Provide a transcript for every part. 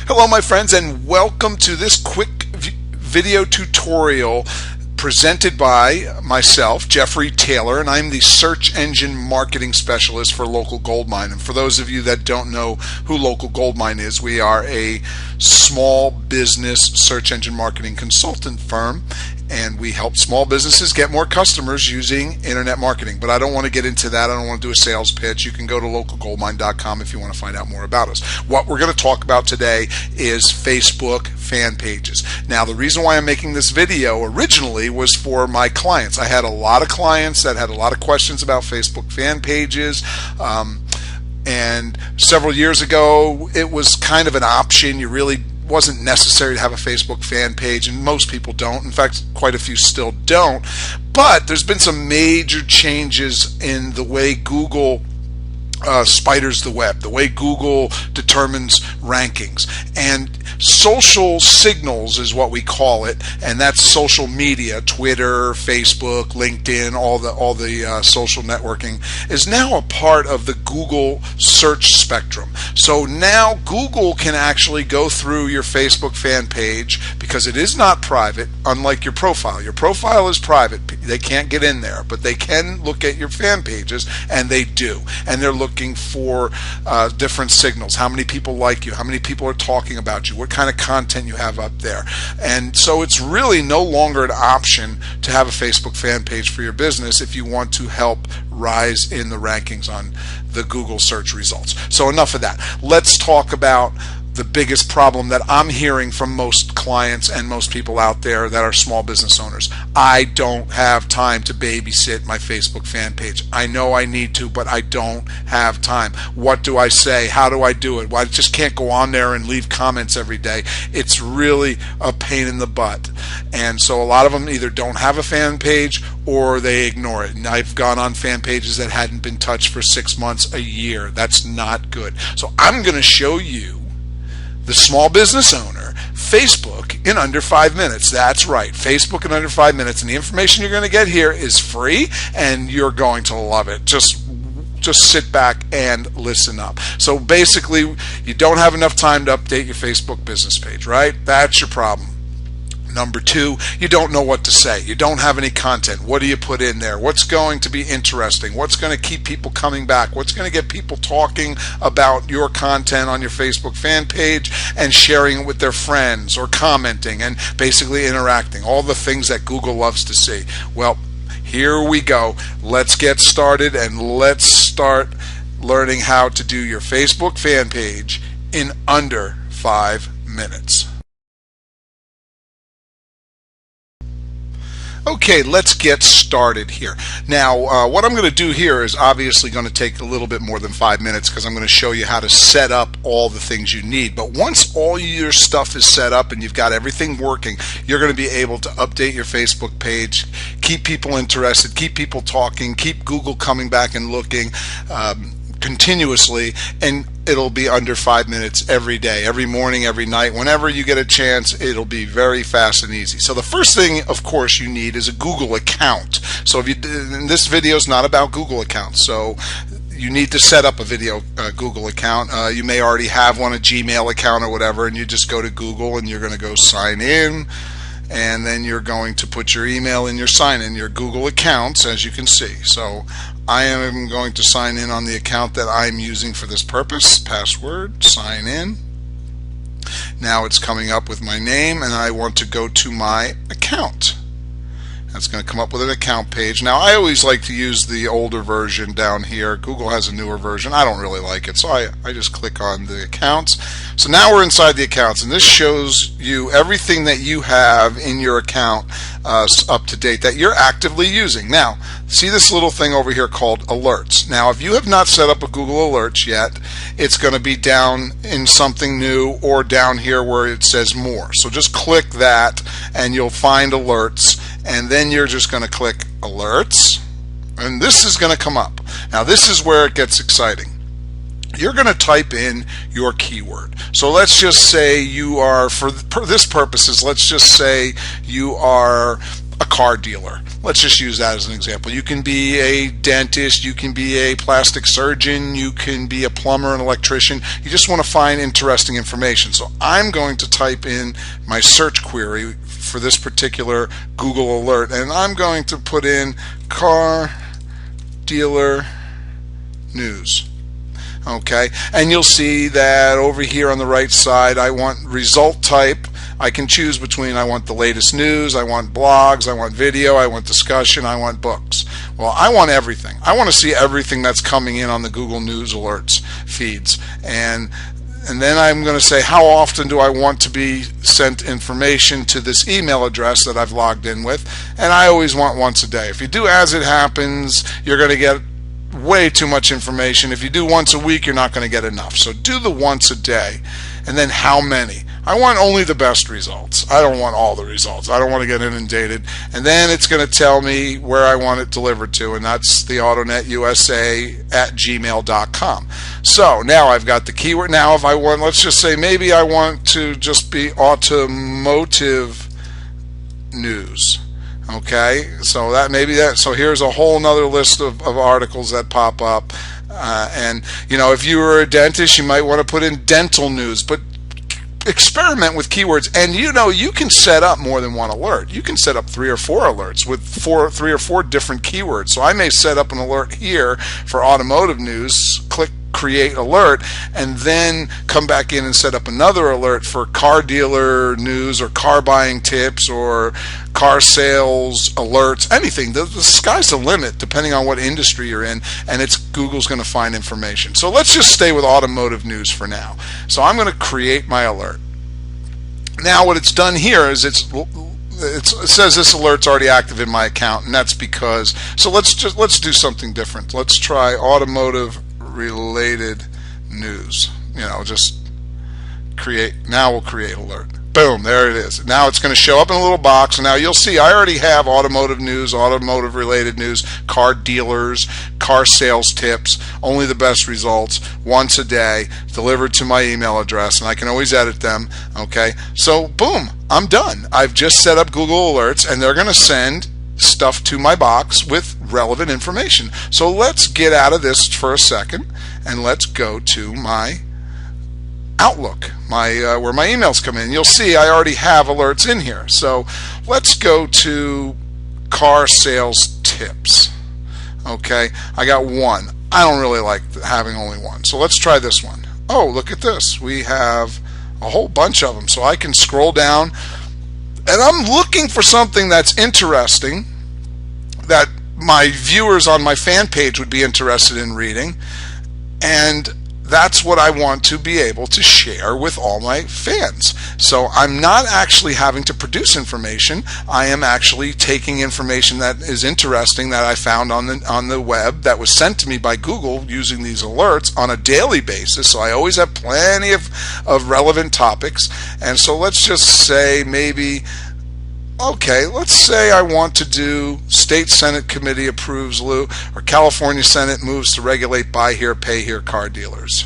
Hello my friends, and welcome to this quick video tutorial presented by myself, Jeffrey Taylor, and I'm the Search Engine Marketing Specialist for Local Goldmine. And for those of you that don't know who Local Goldmine is, we are a small business search engine marketing consultant firm, and we help small businesses get more customers using internet marketing. But I don't want to get into that. I don't want to do a sales pitch. You can go to localgoldmine.com if you want to find out more about us. What we're going to talk about today is Facebook fan pages. Now, the reason why I'm making this video originally was for my clients. I had a lot of clients that had a lot of questions about Facebook fan pages. And several years ago, it was kind of an option. You really wasn't necessary to have a Facebook fan page, and most people don't. In fact, quite a few still don't. But there's been some major changes in the way Google spiders the web, the way Google determines rankings. And social signals is what we call it, and that's social media, Twitter, Facebook, LinkedIn, all the social networking is now a part of the Google search spectrum. So now Google can actually go through your Facebook fan page because it is not private, unlike your profile. Your profile is private. They can't get in there, but they can look at your fan pages, and they do. And they're looking for different signals. How many people like you? How many people are talking about you? What kind of content you have up there? And so it's really no longer an option to have a Facebook fan page for your business if you want to help rise in the rankings on the Google search results. So enough of that. Let's talk about the biggest problem that I'm hearing from most clients and most people out there that are small business owners. I don't have time to babysit my Facebook fan page. I know I need to, but I don't have time. What do I say? How do I do it? Well, I just can't go on there and leave comments every day. It's really a pain in the butt. And so a lot of them either don't have a fan page or they ignore it. And I've gone on fan pages that hadn't been touched for 6 months, a year. That's not good. So I'm going to show you, the small business owner, Facebook in under 5 minutes. That's right, Facebook in under 5 minutes. And the information you're going to get here is free, and you're going to love it. Just sit back and listen up. So basically, you don't have enough time to update your Facebook business page, right? That's your problem. Number two, you don't know what to say. You don't have any content. What do you put in there? What's going to be interesting? What's going to keep people coming back? What's going to get people talking about your content on your Facebook fan page and sharing it with their friends or commenting and basically interacting? All the things that Google loves to see. Well, here we go. Let's get started, and let's start learning how to do your Facebook fan page in under 5 minutes. Okay, let's get started here. Now, what I'm going to do here is obviously going to take a little bit more than 5 minutes because I'm going to show you how to set up all the things you need. But once all your stuff is set up and you've got everything working, you're going to be able to update your Facebook page, keep people interested, keep people talking, keep Google coming back and looking continuously, and it'll be under 5 minutes every day, every morning, every night. Whenever you get a chance, it'll be very fast and easy. So the first thing, of course, you need is a Google account. So if you, and this video is not about Google accounts, so you need to set up a Google account. You may already have one, a Gmail account or whatever, and you just go to Google and you're going to go sign in, and then you're going to put your email in your sign in, your Google accounts, as you can see. So I am going to sign in on the account that I'm using for this purpose. Password, sign in. Now it's coming up with my name, and I want to go to my account. That's going to come up with an account page. Now, I always like to use the older version down here. Google has a newer version. I don't really like it, so I just click on the accounts. So now we're inside the accounts, and this shows you everything that you have in your account up to date that you're actively using. Now, see this little thing over here called alerts. Now, if you have not set up a Google Alerts yet, it's going to be down in something new or down here where it says more. So just click that, and you'll find alerts. And then you're just going to click alerts, and this is going to come up. Now this is where it gets exciting. You're going to type in your keyword. So let's just say you are, for this purposes, let's just say you are a car dealer. Let's just use that as an example. You can be a dentist, you can be a plastic surgeon, you can be a plumber, an electrician. You just want to find interesting information. So I'm going to type in my search query for this particular Google alert, and I'm going to put in car dealer news. Okay, and you'll see that over here on the right side I want result type. I can choose between I want the latest news, I want blogs, I want video, I want discussion, I want books. Well, I want everything. I want to see everything that's coming in on the Google News alerts feeds. And then I'm going to say how often do I want to be sent information to this email address that I've logged in with, and I always want once a day. If you do as it happens, you're going to get way too much information. If you do once a week, you're not going to get enough. So do the once a day, and then how many. I want only the best results. I don't want all the results. I don't want to get inundated. And then it's going to tell me where I want it delivered to, and that's the AutonetUSA@gmail.com. So now I've got the keyword. Now if I want, let's just say maybe I want to just be automotive news. Okay, so that maybe that. So here's a whole nother list of articles that pop up. And you know, if you were a dentist, you might want to put in dental news, but experiment with keywords, and you know you can set up more than one alert. You can set up 3 or 4 alerts with 3 or 4 different keywords. So I may set up an alert here for automotive news, click create alert, and then come back in and set up another alert for car dealer news or car buying tips or car sales alerts, anything. The sky's the limit depending on what industry you're in, and Google's going to find information. So let's just stay with automotive news for now. So I'm going to create my alert. Now what it's done here is it says this alert's already active in my account, and that's because, so let's do something different. Let's try automotive related news. You know, just create. Now we'll create alert. Boom, there it is. Now it's going to show up in a little box, and now you'll see I already have automotive news, automotive related news, car dealers, car sales tips, only the best results, once a day, delivered to my email address, and I can always edit them. Okay, so boom, I'm done. I've just set up Google Alerts, and they're going to send stuff to my box with relevant information. So let's get out of this for a second, and let's go to my Outlook, where my emails come in. You'll see I already have alerts in here. So let's go to car sales tips. Okay, I got one. I don't really like having only one. So let's try this one. Oh, look at this. We have a whole bunch of them. So I can scroll down, and I'm looking for something that's interesting that my viewers on my fan page would be interested in reading, and that's what I want to be able to share with all my fans. So I'm not actually having to produce information. I am actually taking information that is interesting that I found on the web that was sent to me by Google using these alerts on a daily basis. So I always have plenty of relevant topics. And so let's just say maybe, okay, let's say I want to do State Senate Committee approves Lou, or California Senate moves to regulate buy here, pay here car dealers.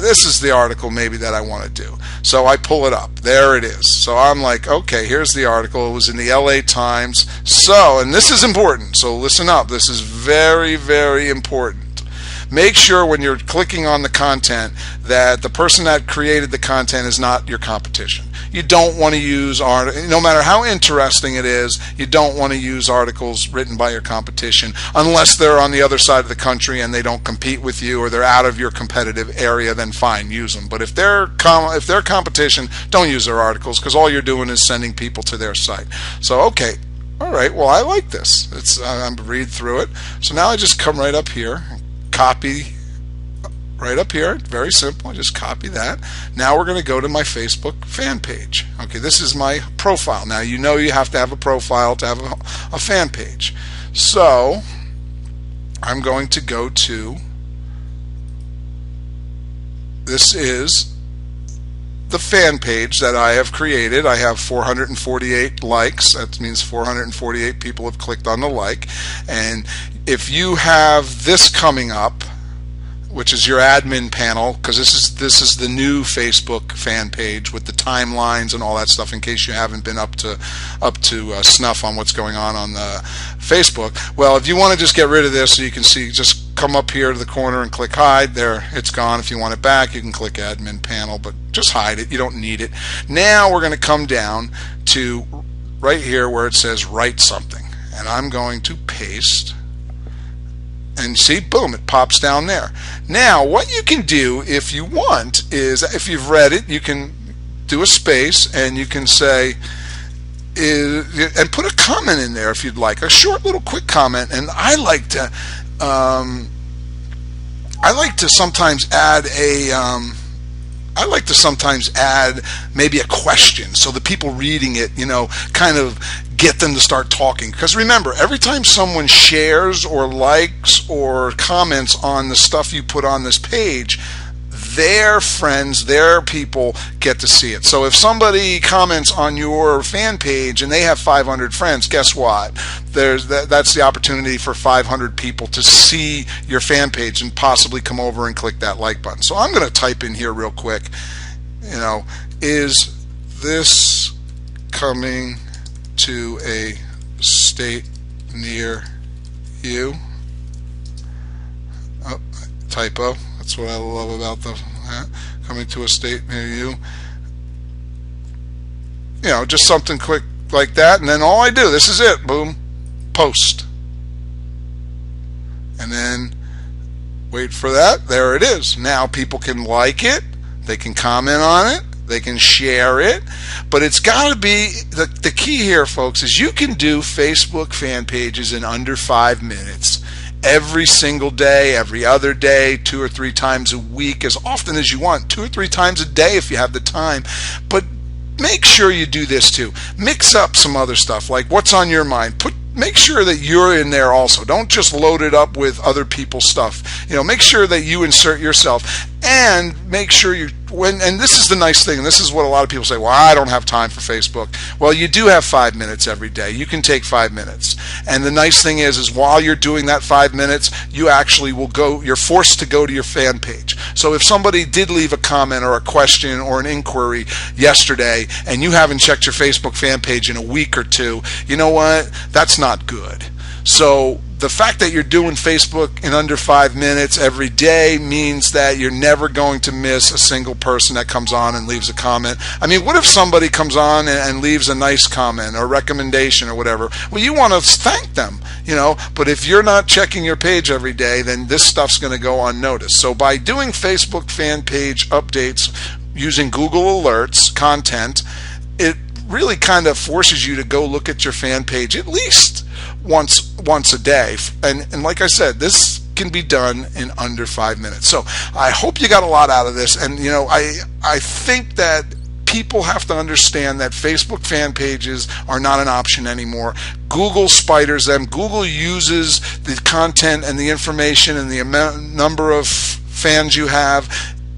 This is the article maybe that I want to do. So I pull it up. There it is. So I'm like, okay, here's the article. It was in the LA Times. So, and this is important. So listen up. This is very, very important. Make sure when you're clicking on the content that the person that created the content is not your competition. You don't want to use no matter how interesting it is, you don't want to use articles written by your competition unless they're on the other side of the country and they don't compete with you or they're out of your competitive area. Then fine, use them. But if they're competition, don't use their articles, because all you're doing is sending people to their site. So okay, all right. Well, I like this. I'm read through it. So now I just come right up here. Copy right up here, very simple. I just copy that. Now we're going to go to my Facebook fan page. Okay, this is my profile. Now you know you have to have a profile to have a fan page. So I'm going to go to, this is the fan page that I have created. I have 448 likes. That means 448 people have clicked on the like. And if you have this coming up, which is your admin panel, because this is the new Facebook fan page with the timelines and all that stuff, in case you haven't been up to snuff on what's going on the Facebook. Well, if you want to just get rid of this so you can see, just come up here to the corner and click hide. There, it's gone. If you want it back, you can click admin panel, but just hide it. You don't need it. Now we're going to come down to right here where it says write something, and I'm going to paste. And see, boom, it pops down there. Now, what you can do if you want is, if you've read it, you can do a space and you can say, and put a comment in there if you'd like, a short little quick comment. And I like to sometimes add maybe a question, so the people reading it, kind of get them to start talking. Because remember, every time someone shares or likes or comments on the stuff you put on this page, their friends, their people get to see it. So if somebody comments on your fan page and they have 500 friends, guess what? That's the opportunity for 500 people to see your fan page and possibly come over and click that like button. So I'm going to type in here real quick, is this coming to a state near you? Oh, typo. That's what I love about coming to a state near you. Just something quick like that, and then all I do, this is it, boom, post. And then wait for that. There it is. Now people can like it, they can comment on it, they can share it, but it's got to be, the key here, folks, is you can do Facebook fan pages in under 5 minutes. Every single day, every other day, 2 or 3 times a week, as often as you want, 2 or 3 times a day if you have the time. But make sure you do this too. Mix up some other stuff, like what's on your mind. Make sure that you're in there also. Don't just load it up with other people's stuff. Make sure that you insert yourself, and make sure and this is the nice thing, and this is what a lot of people say, well, I don't have time for Facebook. Well, you do have 5 minutes every day. You can take 5 minutes. And the nice thing is while you're doing that 5 minutes, you actually you're forced to go to your fan page. So if somebody did leave a comment or a question or an inquiry yesterday, and you haven't checked your Facebook fan page in a week or two, you know what? That's not good. So the fact that you're doing Facebook in under 5 minutes every day means that you're never going to miss a single person that comes on and leaves a comment. I mean, what if somebody comes on and leaves a nice comment or recommendation or whatever? Well, you want to thank them, but if you're not checking your page every day, then this stuff's going to go unnoticed. So by doing Facebook fan page updates using Google Alerts content, it really kind of forces you to go look at your fan page at least once a day, and like I said, this can be done in under 5 minutes. So I hope you got a lot out of this, and I think that people have to understand that Facebook fan pages are not an option anymore. Google spiders them. Google uses the content and the information and the number of fans you have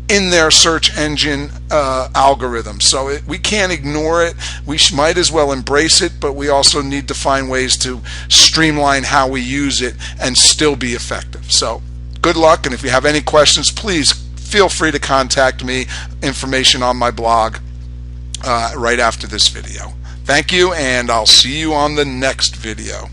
in their search engine algorithm. So we can't ignore it. We might as well embrace it, but we also need to find ways to streamline how we use it and still be effective. So good luck, and if you have any questions, please feel free to contact me. Information on my blog right after this video. Thank you, and I'll see you on the next video.